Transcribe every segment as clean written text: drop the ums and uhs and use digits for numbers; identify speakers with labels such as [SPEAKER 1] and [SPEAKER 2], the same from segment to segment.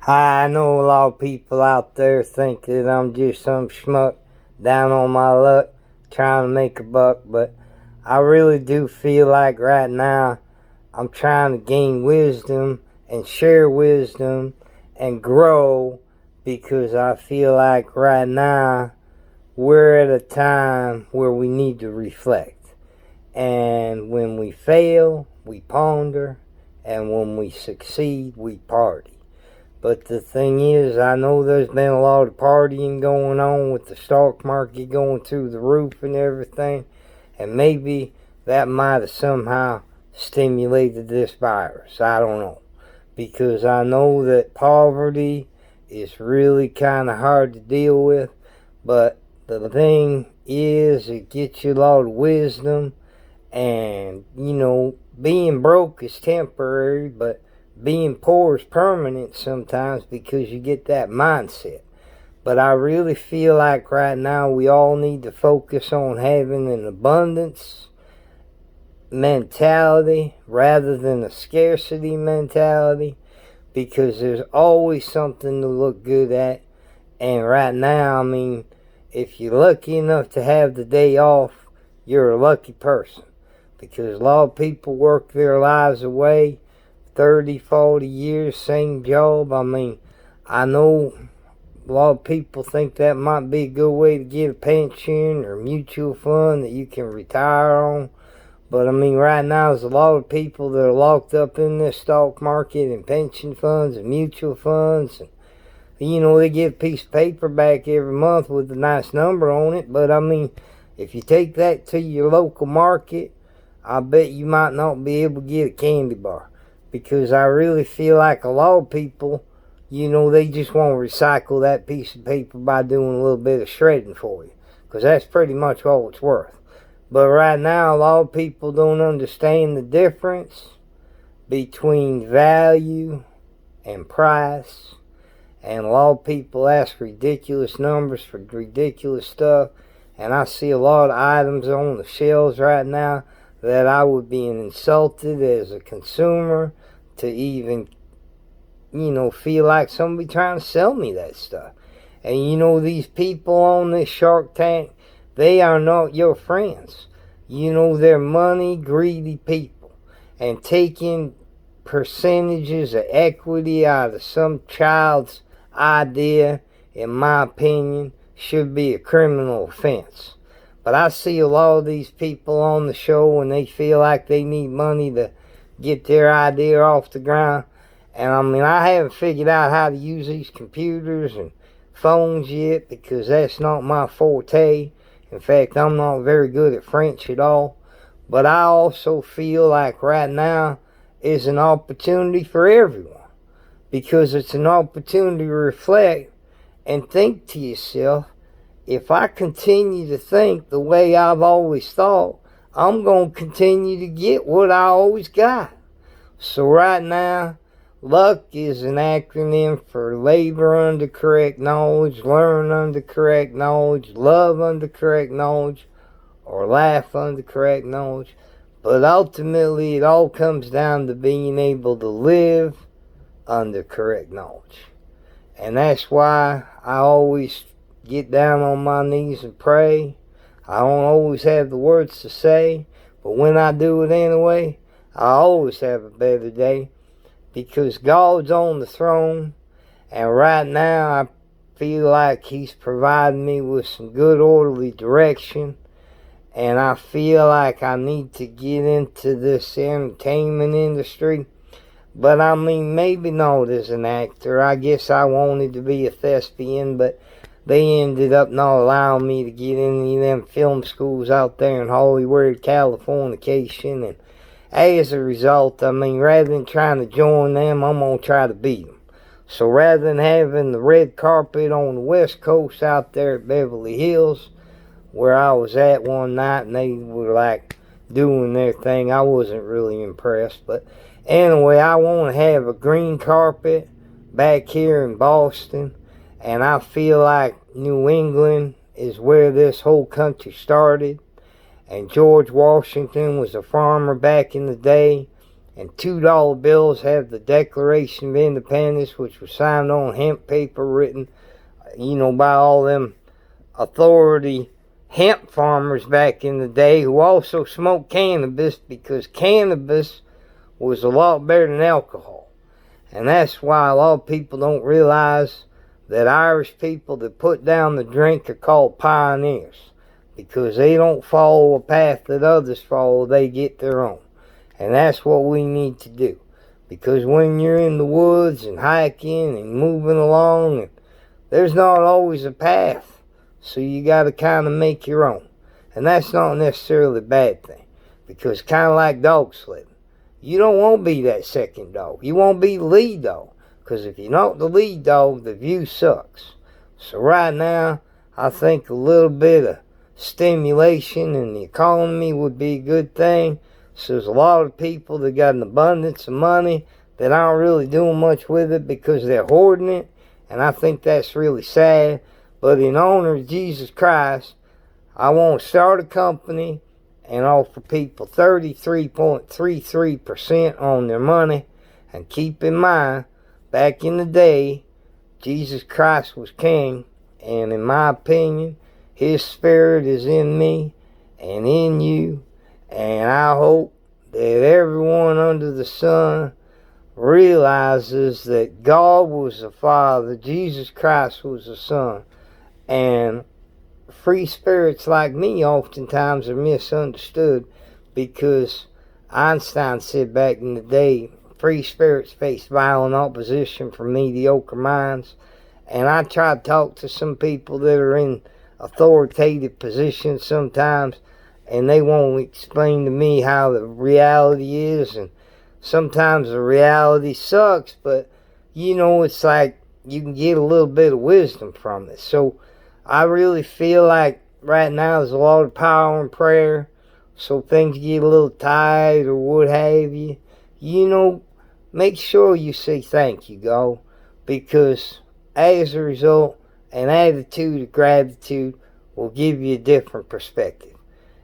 [SPEAKER 1] I know a lot of people out there think that I'm just some schmuck down on my luck trying to make a buck, but I really do feel like right now I'm trying to gain wisdom and share wisdom and grow because I feel like right now we're at a time where we need to reflect. And when we fail, we ponder, and when we succeed, we party. But the thing is, I know there's been a lot of partying going on with the stock market going through the roof and everything. And maybe that might have somehow stimulated this virus. I don't know. Because I know that poverty is really kind of hard to deal with. But the thing is, it gets you a lot of wisdom. And, being broke is temporary, but being poor is permanent sometimes because you get that mindset. But I really feel like right now we all need to focus on having an abundance mentality rather than a scarcity mentality, because there's always something to look good at. And right now, if you're lucky enough to have the day off, you're a lucky person, because a lot of people work their lives away 30, 40 years, same job. I know a lot of people think that might be a good way to get a pension or mutual fund that you can retire on. But right now there's a lot of people that are locked up in this stock market and pension funds and mutual funds. And, they get a piece of paper back every month with a nice number on it. But if you take that to your local market, I bet you might not be able to get a candy bar. Because I really feel like a lot of people, they just want to recycle that piece of paper by doing a little bit of shredding for you. Because that's pretty much all it's worth. But right now, a lot of people don't understand the difference between value and price. And a lot of people ask ridiculous numbers for ridiculous stuff. And I see a lot of items on the shelves right now that I would be insulted as a consumer to even, feel like somebody trying to sell me that stuff. And these people on this Shark Tank, they are not your friends. They're money greedy people. And taking percentages of equity out of some child's idea, in my opinion, should be a criminal offense. But I see a lot of these people on the show and they feel like they need money to get their idea off the ground. And I haven't figured out how to use these computers and phones yet, because that's not my forte. In fact, I'm not very good at French at all. But I also feel like right now is an opportunity for everyone, because it's an opportunity to reflect and think to yourself, if I continue to think the way I've always thought, I'm going to continue to get what I always got. So right now, luck is an acronym for labor under correct knowledge, learn under correct knowledge, love under correct knowledge, or laugh under correct knowledge. But ultimately, it all comes down to being able to live under correct knowledge. And that's why I always get down on my knees and pray. I don't always have the words to say, but when I do it anyway, I always have a better day, because God's on the throne, and right now I feel like He's providing me with some good orderly direction, and I feel like I need to get into this entertainment industry. But maybe not as an actor. I guess I wanted to be a thespian, but they ended up not allowing me to get any of them film schools out there in Hollywood, Californication. And as a result, rather than trying to join them, I'm going to try to beat them. So rather than having the red carpet on the West Coast out there at Beverly Hills, where I was at one night and they were like doing their thing, I wasn't really impressed. But anyway, I want to have a green carpet back here in Boston. And I feel like New England is where this whole country started. And George Washington was a farmer back in the day. and $2 bills have the Declaration of Independence, which was signed on hemp paper written, by all them authority hemp farmers back in the day who also smoked cannabis, because cannabis was a lot better than alcohol. And that's why a lot of people don't realize that Irish people that put down the drink are called pioneers, because they don't follow a path that others follow, they get their own. And that's what we need to do, because when you're in the woods and hiking and moving along, and there's not always a path, so you got to kind of make your own. And that's not necessarily a bad thing, because kind of like dog sledding, you don't want to be that second dog. You want to be the lead dog, because if you're not the lead dog, the view sucks. So right now, I think a little bit of stimulation in the economy would be a good thing. So there's a lot of people that got an abundance of money that aren't really doing much with it because they're hoarding it. And I think that's really sad. But in honor of Jesus Christ, I want to start a company and offer people 33.33% on their money. And keep in mind, back in the day, Jesus Christ was king. And in my opinion, his spirit is in me and in you. And I hope that everyone under the sun realizes that God was the Father, Jesus Christ was the Son, and free spirits like me oftentimes are misunderstood, because Einstein said back in the day, free spirits face violent opposition from mediocre minds. And I try to talk to some people that are in authoritative positions sometimes, and they won't explain to me how the reality is, and sometimes the reality sucks, but it's like you can get a little bit of wisdom from it. So I really feel like right now there's a lot of power in prayer, so things get a little tight or what have you. Make sure you say thank you, God, because as a result, an attitude of gratitude will give you a different perspective.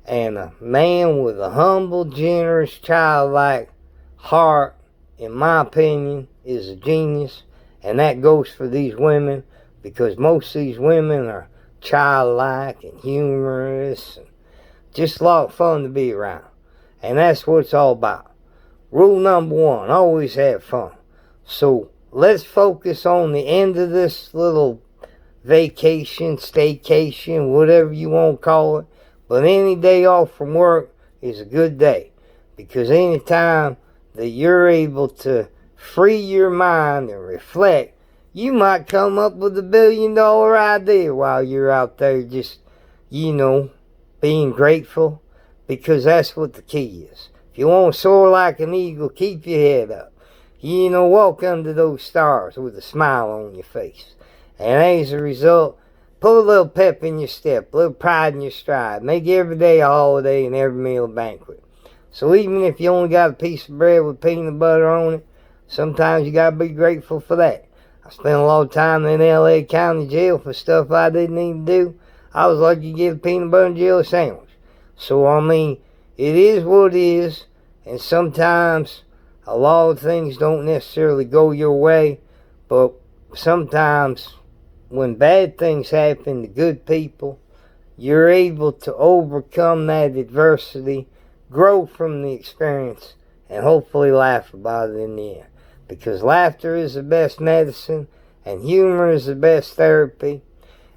[SPEAKER 1] And a man with a humble, generous, childlike heart, in my opinion, is a genius. And that goes for these women, because most of these women are childlike and humorous and just a lot of fun to be around. And that's what it's all about. Rule number 1, always have fun. So let's focus on the end of this little vacation, staycation, whatever you want to call it. But any day off from work is a good day, because any time that you're able to free your mind and reflect, you might come up with $1 billion idea while you're out there just, being grateful, because that's what the key is. If you want to soar like an eagle, keep your head up. Walk under those stars with a smile on your face. And as a result, put a little pep in your step, a little pride in your stride. Make every day a holiday and every meal a banquet. So even if you only got a piece of bread with peanut butter on it, sometimes you got to be grateful for that. I spent a lot of time in L.A. County Jail for stuff I didn't need to do. I was lucky to get a peanut butter and jelly sandwich. So, it is what it is. And sometimes a lot of things don't necessarily go your way. But sometimes when bad things happen to good people, you're able to overcome that adversity, grow from the experience, and hopefully laugh about it in the end. Because laughter is the best medicine, and humor is the best therapy.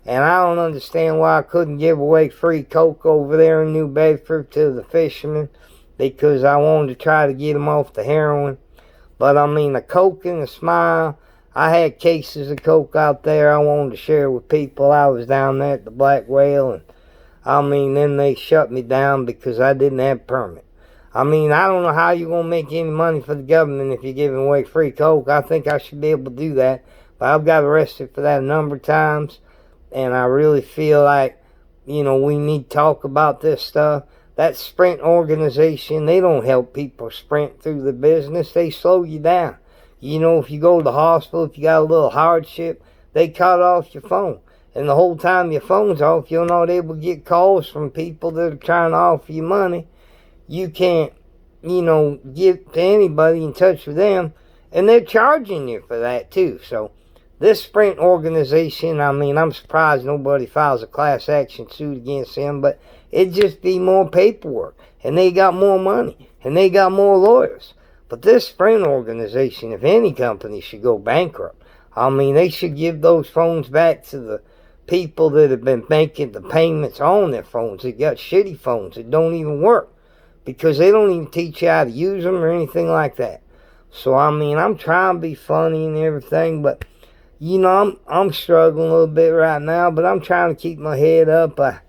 [SPEAKER 1] And I don't understand why I couldn't give away free Coke over there in New Bedford to the fishermen, because I wanted to try to get them off the heroin. But a Coke and a smile. I had cases of Coke out there I wanted to share with people. I was down there at the Black Whale, and then they shut me down because I didn't have a permit. I don't know how you're going to make any money for the government if you're giving away free Coke. I think I should be able to do that, but I've got arrested for that a number of times, and I really feel like, we need to talk about this stuff. That Sprint organization, they don't help people sprint through the business. They slow you down. If you go to the hospital, if you got a little hardship, they cut off your phone. And the whole time your phone's off, you're not able to get calls from people that are trying to offer you money. You can't give to anybody in touch with them, and they're charging you for that too. So this Sprint organization, I'm surprised nobody files a class action suit against them, but it'd just be more paperwork, and they got more money, and they got more lawyers. But this Sprint organization, if any company should go bankrupt, they should give those phones back to the people that have been making the payments on their phones. They got shitty phones that don't even work, because they don't even teach you how to use them or anything like that. So I'm trying to be funny and everything, but I'm struggling a little bit right now, but I'm trying to keep my head up. I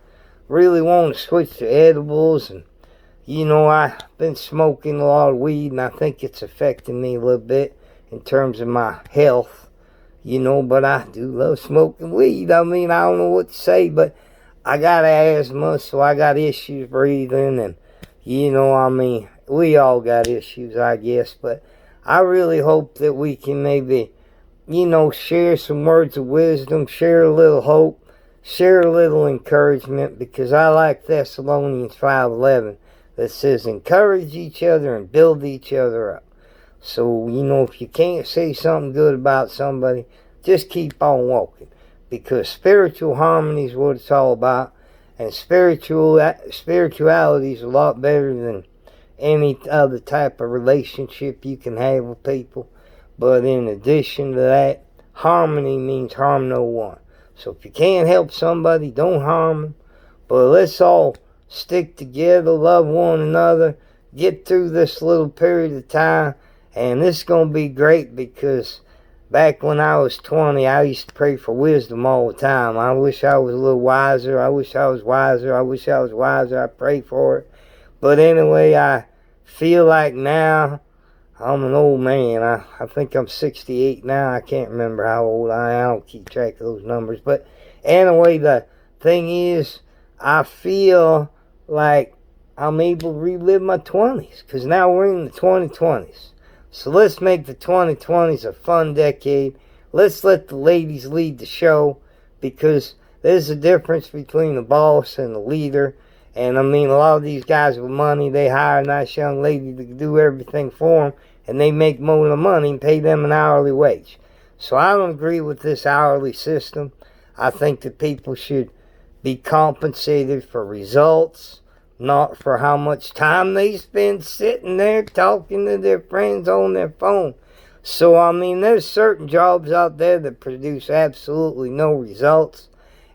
[SPEAKER 1] really want to switch to edibles, and I've been smoking a lot of weed, and I think it's affecting me a little bit in terms of my health, but I do love smoking weed. I don't know what to say, but I got asthma, so I got issues breathing, and we all got issues, I guess, but I really hope that we can maybe, share some words of wisdom, share a little hope, share a little encouragement, because I like Thessalonians 5:11 that says, encourage each other and build each other up. So, if you can't say something good about somebody, just keep on walking, because spiritual harmony is what it's all about, and spirituality is a lot better than any other type of relationship you can have with people. But in addition to that, harmony means harm no one. So if you can't help somebody, don't harm them. But let's all stick together, love one another, get through this little period of time. And this is going to be great, because back when I was 20, I used to pray for wisdom all the time. I wish I was a little wiser. I wish I was wiser. I wish I was wiser. I pray for it. But anyway, I feel like now I'm an old man. I think I'm 68 now. I can't remember how old I am. I don't keep track of those numbers. But anyway, the thing is, I feel like I'm able to relive my 20s, because now we're in the 2020s. So let's make the 2020s a fun decade. Let's let the ladies lead the show, because there's a difference between the boss and the leader. And a lot of these guys with money, they hire a nice young lady to do everything for them, and they make more of the money and pay them an hourly wage. So I don't agree with this hourly system. I think that people should be compensated for results, not for how much time they spend sitting there talking to their friends on their phone. So, there's certain jobs out there that produce absolutely no results.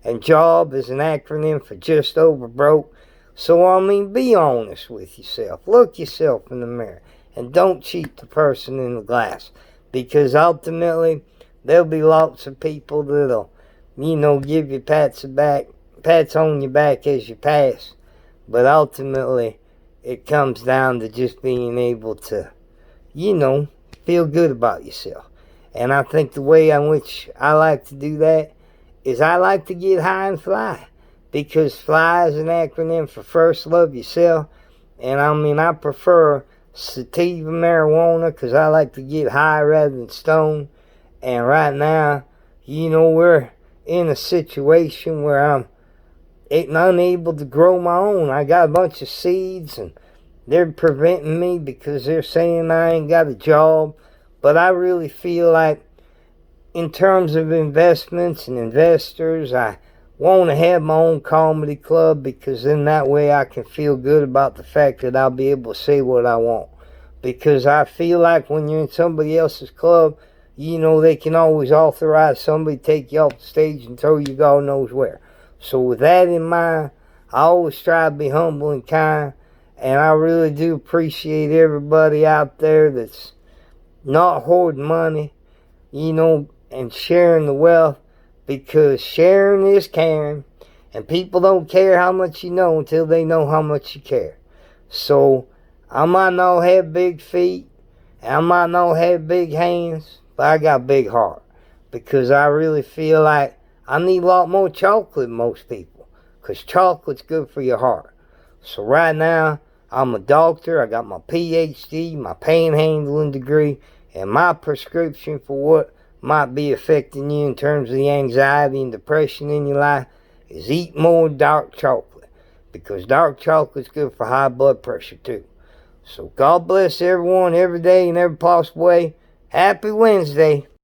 [SPEAKER 1] And job is an acronym for just over broke. So, be honest with yourself. Look yourself in the mirror. And don't cheat the person in the glass. Because ultimately, there'll be lots of people that'll, give you pats on your back as you pass. But ultimately, it comes down to just being able to, feel good about yourself. And I think the way in which I like to do that is I like to get high and fly. Because fly is an acronym for first love yourself. And I prefer sativa marijuana, because I like to get high rather than stoned. And right now, we're in a situation where I'm unable to grow my own. I got a bunch of seeds, and they're preventing me because they're saying I ain't got a job. But I really feel like, in terms of investments and investors, I want to have my own comedy club, because then that way I can feel good about the fact that I'll be able to say what I want. Because I feel like when you're in somebody else's club, they can always authorize somebody to take you off the stage and throw you God knows where. So with that in mind, I always try to be humble and kind. And I really do appreciate everybody out there that's not hoarding money, and sharing the wealth, because sharing is caring, and people don't care how much you know until they know how much you care. So I might not have big feet, and I might not have big hands, but I got a big heart, because I really feel like I need a lot more chocolate than most people, because chocolate's good for your heart. So right now, I'm a doctor. I got my PhD, my panhandling degree, and my prescription for what might be affecting you in terms of the anxiety and depression in your life is eat more dark chocolate, because dark chocolate's good for high blood pressure too. So God bless everyone every day in every possible way. Happy Wednesday.